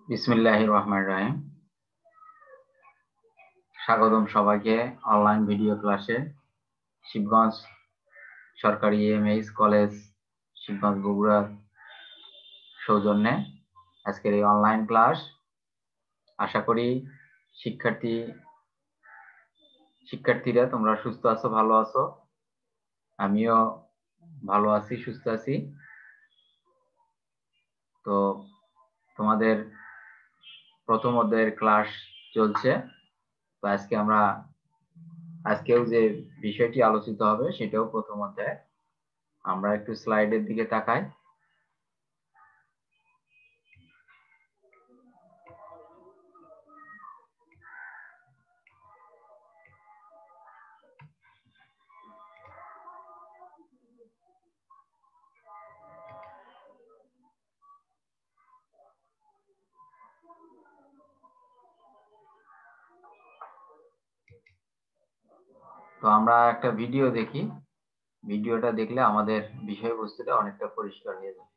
বিসমিল্লাহির রহমানির রহিম। স্বাগতম সবাইকে অনলাইন ভিডিও ক্লাসে। শিবগঞ্জ সরকারি এমএইচ কলেজ শিবগঞ্জ বগুড়ার সৌজন্যে আজকের এই অনলাইন ক্লাস। আশা করি শিক্ষার্থীরা তোমরা সুস্থ আছো, ভালো আছো। আমিও ভালো আছি, সুস্থ আছি। তো তোমাদের প্রথম অধ্যায়ের ক্লাস চলছে। তো আজকেও যে বিষয়টি আলোচিত হবে সেটাও প্রথম অধ্যায়। আমরা একটু স্লাইডের দিকে তাকাই। তো আমরা একটা ভিডিও দেখি। ভিডিওটা দেখলে আমাদের বিষয়বস্তুটা অনেকটা পরিষ্কার হয়ে যাবে।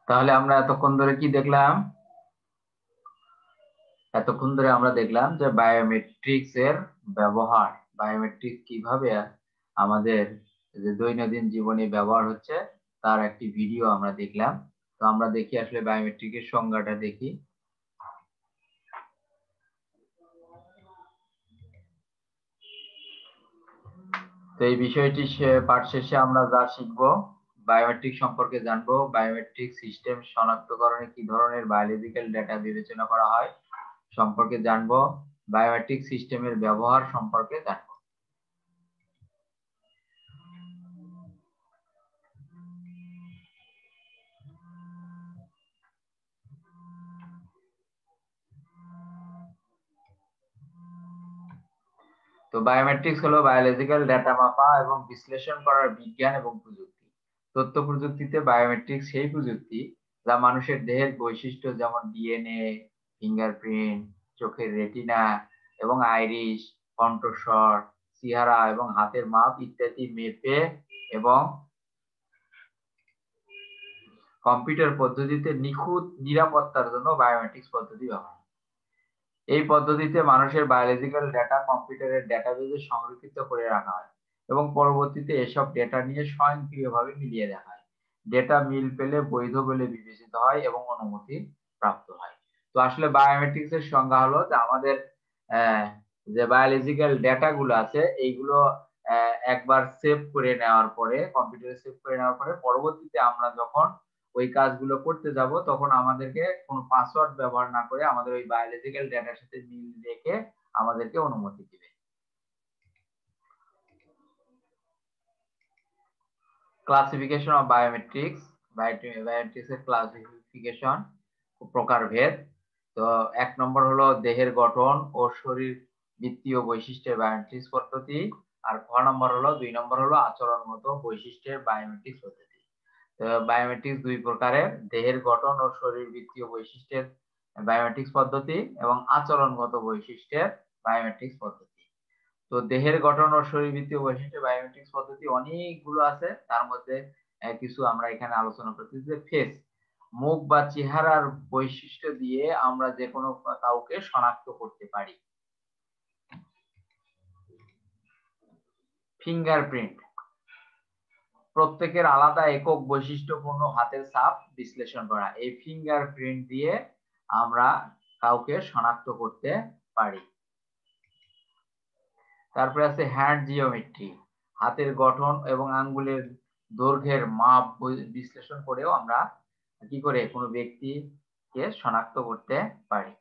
তাহলে আমরা এতক্ষণ ধরে কি দেখলাম? এতক্ষণ ধরে আমরা দেখলাম যে বায়োমেট্রিক্স এর ব্যবহার, বায়োমেট্রিক্স কিভাবে আমাদের যে দৈনন্দিন জীবনে ব্যবহার হচ্ছে তার একটি ভিডিও আমরা দেখলাম। তো আমরা দেখি আসলে বায়োমেট্রিকের সংজ্ঞাটা দেখি। তো এই বিষয়টি পাঠ শেষে আমরা যা শিখবো, বায়োমেট্রিক সম্পর্কে জানবো, বায়োমেট্রিক সিস্টেম শনাক্তকরণে কি ধরনের বায়োলজিক্যাল ডেটা বিবেচনা করা হয় সম্পর্কে জানবো, বায়োমেট্রিক সিস্টেমের ব্যবহার সম্পর্কে জানবো। তো বায়োমেট্রিক্স হলো বায়োলজিক্যাল ডেটা মাপা এবং বিশ্লেষণ করার বিজ্ঞান এবং প্রযুক্তি। তথ্য প্রযুক্তিতে বায়োমেট্রিক্স সেই প্রযুক্তি যা মানুষের দেহের বৈশিষ্ট্য যেমন ডিএনএ, ফিঙ্গারপ্রিন্ট, চোখের রেটিনা এবং আইরিশ, কণ্ঠস্বর, চেহারা এবং হাতের মাপ ইত্যাদি মেপে এবং কম্পিউটার পদ্ধতিতে নিখুঁত নিরাপত্তার জন্য বায়োমেট্রিক্স পদ্ধতি ব্যবহার। এই পদ্ধতিতে মানুষের বায়োলজিক্যাল ডেটা কম্পিউটারের ডেটাবেজে সংরক্ষিত করে রাখা হয় এবং পরবর্তীতে এসব ডেটা নিয়ে স্বয়ংক্রিয়ভাবে মিলিয়ে দেখা হয়। ডেটা মিল পেলে বৈধ বলে বিবেচিত হয় এবং অনুমতি প্রাপ্ত হয়। তো আসলে বায়োমেট্রিক্স এর সংজ্ঞা হলো যে আমাদের যে বায়োলজিক্যাল ডেটা গুলো আছে এইগুলো একবার সেভ করে নেওয়ার পরে, কম্পিউটারে সেভ করে নেওয়ার পরে পরবর্তীতে আমরা যখন ওই কাজগুলো করতে যাব তখন আমাদেরকে কোনো পাসওয়ার্ড ব্যবহার না করে আমাদের ওই বায়োলজিক্যাল ডেটার সাথে মিল রেখে আমাদেরকে অনুমতি দিবে। ক্লাসিফিকেশন অফ বায়োমেট্রিক্স, বায়োমেট্রিক্স এর ক্লাসিফিকেশন প্রকারভেদ। তো 1 নম্বর হলো দেহের গঠন ও শরীর বৃত্তীয় বৈশিষ্ট্যের বায়োমেট্রিক্স পদ্ধতি, আর খ নম্বর হলো 2 নম্বর হলো আচরণগত বৈশিষ্ট্যের বায়োমেট্রিক্স পদ্ধতি। বায়োমেট্রিক্স দুই প্রকারের, দেহের গঠন ও শরীরবৃত্তীয় বৈশিষ্ট্যের বায়োমেট্রিক্স পদ্ধতি এবং আচরণগত বৈশিষ্ট্যের বায়োমেট্রিক্স পদ্ধতি। তো দেহের গঠন ও শরীরবৃত্তীয় বৈশিষ্ট্যের বায়োমেট্রিক্স পদ্ধতি অনেকগুলো আছে, তার মধ্যে কিছু আমরা এখানে আলোচনা করতেছি। যে ফেস, মুখ বা চেহারার বৈশিষ্ট্য দিয়ে আমরা যে কোনো কাউকে শনাক্ত করতে পারি। ফিঙ্গারপ্রিন্ট, প্রত্যেকের আলাদা একক বৈশিষ্ট্যপূর্ণ হাতের ছাপ বিশ্লেষণ করা। এই ফিঙ্গারপ্রিন্ট দিয়ে আমরা কাউকে শনাক্ত করতে পারি। তারপরে আছে হ্যান্ড জিওমেট্রি, হাতের গঠন এবং আঙ্গুলের দৈর্ঘ্যের মাপ বিশ্লেষণ করেও আমরা কি করে কোনো ব্যক্তিকে শনাক্ত করতে পারি।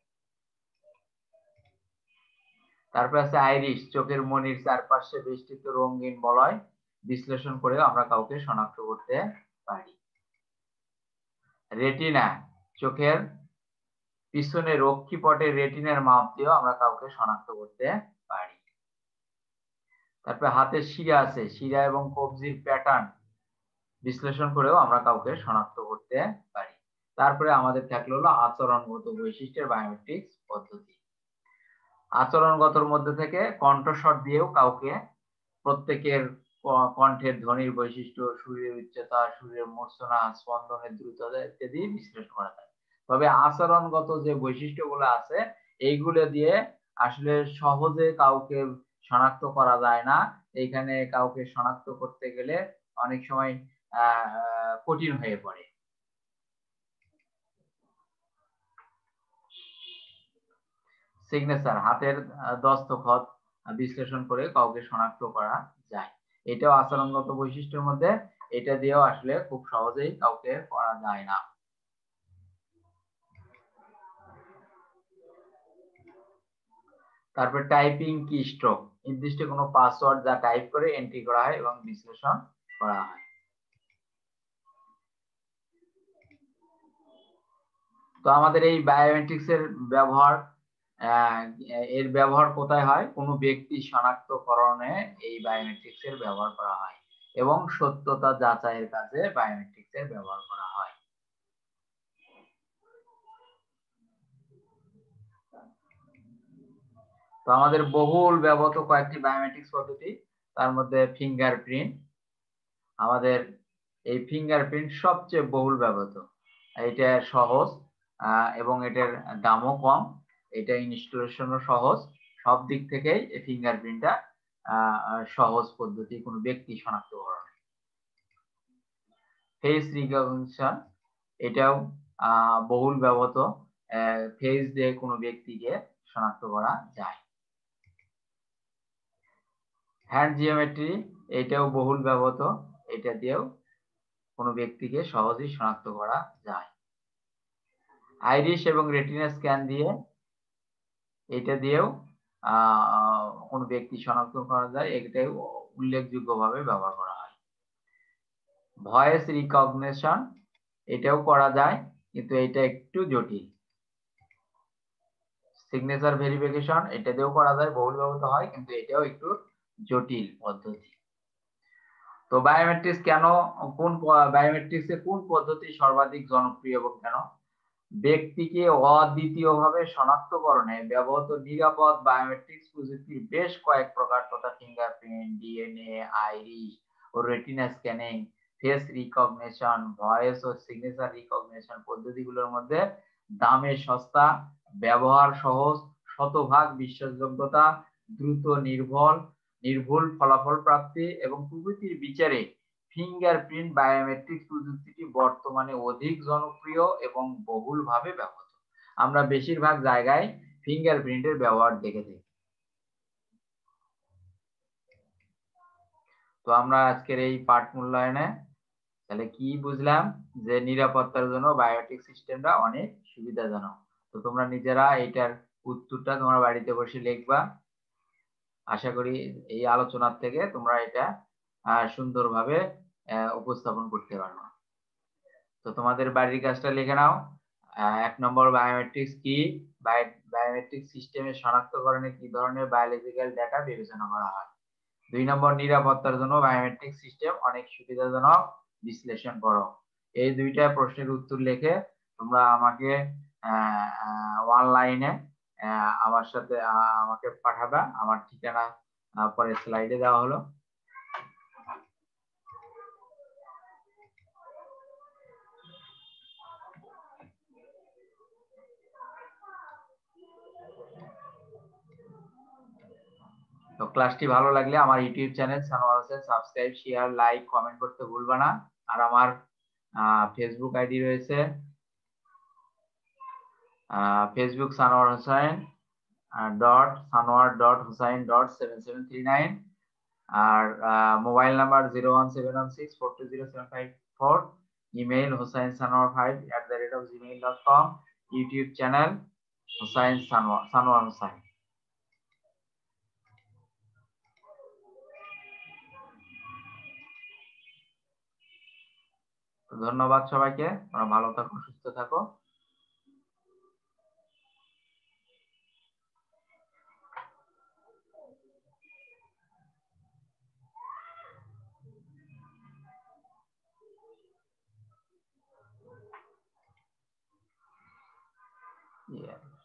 তারপরে আছে আইরিশ, চোখের মণির চারপাশে বেষ্টিত রঙিন বলয় বিশ্লেষণ করেও আমরা কাউকে শনাক্ত করতে পারি। রেটিনা, চোখের পিছনে রক্ষীপটের রেটিনার মাপ দিয়েও আমরা কাউকে শনাক্ত করতে পারি। তারপরে হাতের শিরা আছে, শিরা এবং কবজির প্যাটার্ন বিশ্লেষণ করেও আমরা কাউকে শনাক্ত করতে পারি। তারপরে আমাদের থাকলো হলো আচরণগত বৈশিষ্ট্যের বায়োমেট্রিক্স পদ্ধতি। আচরণগতর মধ্যে থেকে কণ্ঠস্বর দিয়েও কাউকে প্রত্যেকের কণ্ঠের ধ্বনির বৈশিষ্ট্য, সুরের উচ্চতা, সুরের মূর্ছনা, স্পন্দনের দ্রুততা ইত্যাদি বিশ্লেষণ করা যায়। তবে আচরণগত যে বৈশিষ্ট্যগুলো আছে এইগুলো দিয়ে আসলে সহজে কাউকে শনাক্ত করা যায় না। এইখানে কাউকে শনাক্ত করতে গেলে অনেক সময় কঠিন হয়ে পড়ে। সিগনেচার, হাতের দস্তখত বিশ্লেষণ করে কাউকে শনাক্ত করা যায়। এটাও আচরণগত বৈশিষ্ট্যের মধ্যে, এটা দিয়েও আসলে খুব সহজেই কাউকে করা যায় না। তারপর টাইপিং কি স্ট্রোক, নির্দিষ্ট কোনো পাসওয়ার্ড যা টাইপ করে এন্ট্রি করা হয় এবং বিশ্লেষণ করা হয়। তো আমাদের এই বায়োমেট্রিক্স এর ব্যবহার, এর ব্যবহার কোথায় হয়? কোনো ব্যক্তি শনাক্তকরণে এই বায়োমেট্রিক্স এর ব্যবহার করা হয় এবং সত্যতা যাচাইয়ের কাজে বায়োমেট্রিক্স এর ব্যবহার করা হয়। তো আমাদের বহুল ব্যবহৃত কয়েকটি বায়োমেট্রিক্স পদ্ধতি, তার মধ্যে ফিঙ্গারপ্রিন্ট, আমাদের এই ফিঙ্গারপ্রিন্ট সবচেয়ে বহুল ব্যবহৃত। এটা সহজ এবং এটার দামও কম, এটা ইনস্টলেশনও সহজ, সব দিক থেকেই এই ফিঙ্গারপ্রিন্টটা সহজ পদ্ধতি কোনো ব্যক্তি শনাক্তকরণ। ফেস রিকগনিশন এটাও বহুল ব্যবহৃত, ফেস দিয়ে কোনো ব্যক্তিকে শনাক্ত করা যায়। হ্যান্ড জিওমেট্রি এটাও বহুল ব্যবহৃত, এটা দিয়েও কোনো ব্যক্তিকে সহজেই শনাক্ত করা যায়। আইরিশ এবং রেটিনা স্ক্যান দিয়ে এটা দিয়েও কোনো ব্যক্তি শনাক্ত করা যায়, এটাই উল্লেখযোগ্যভাবে ব্যবহার করা হয়। ভয়েস রিকগনিশন এটাও করা যায়, কিন্তু এটা একটু জটিল। সিগনেচার ভেরিফিকেশন এটা দিয়েও করা যায়, বহুল ব্যবহৃত হয়, কিন্তু এটাও একটু জটিল পদ্ধতি। তো বায়োমেট্রিক্স কেন, কোন বায়োমেট্রিক্সে কোন পদ্ধতি সর্বাধিক জনপ্রিয় এবং কেন? ব্যক্তিকে অদ্বিতীয়ভাবে শনাক্তকরণে ব্যবহৃত নিরাপদ বায়োমেট্রিক্স প্রযুক্তির বেশ কয়েক প্রকার তথা ফিঙ্গারপ্রিন্ট, ডিএনএ, আইরিশ ও retina scanning, face recognition, voice ও সিগনেচার রিকগনিশন পদ্ধতিগুলোর মধ্যে দামে সস্তা, ব্যবহার সহজ, শতভাগ বিশ্বাসযোগ্যতা, দ্রুত নির্ভুল ফলাফল প্রাপ্তি এবং প্রভৃতির বিচারে ফিঙ্গারপ্রিন্ট বায়োমেট্রিক প্রযুক্তিটি বর্তমানে অধিক জনপ্রিয় এবং বহুলভাবে ব্যবহৃত। আমরা বেশিরভাগ জায়গায় ফিঙ্গারপ্রিন্টের ব্যবহার দেখে থাকি। তো আমরা আজকের এই পাঠ মূল্যায়নে তাহলে কি বুঝলাম, যে নিরাপত্তার জন্য বায়োমেট্রিক সিস্টেমটা অনেক সুবিধাজনক। তো তোমরা নিজেরা এটার উত্তরটা তোমরা বাড়িতে বসে লিখবা। আশা করি এই আলোচনার থেকে তোমরা এটা সুন্দরভাবে উপস্থাপন করতে পারবে। তো তোমাদের বাড়ির কাজটা লিখে নাও। 1 নম্বর বায়োমেট্রিক্স কি, বায়োমেট্রিক সিস্টেমের শনাক্তকরণে কি ধরনের বায়োলজিক্যাল ডেটা বিবেচনা করা হয়। 2 নম্বর নিরাপত্তার জন্য বায়োমেট্রিক সিস্টেম অনেক সুবিধাজনক, বিশ্লেষণ করো। এই দুইটা প্রশ্নের উত্তর লিখে তোমরা আমাকে অনলাইনে আমার সাথে আমাকে পাঠাবা। আমার ঠিকানা পরে স্লাইডে দেওয়া হলো। তো ক্লাসটি ভালো লাগলে আমার YouTube channel Sanoar Hossain subscribe, share, like, comment করতে ভুলবা না। আর আমার ফেসবুক আইডি রয়েছে, ফেসবুক সানোয়ার হোসেন .sanoar.hussain.7739 আর mobile number 01716420754, email hosainsanoar5@gmail.com, YouTube channel Hussain Sanoar Hussain. ধন্যবাদ সবাইকে, তোমরা ভালো থাকো, সুস্থ থাকো। Yeah.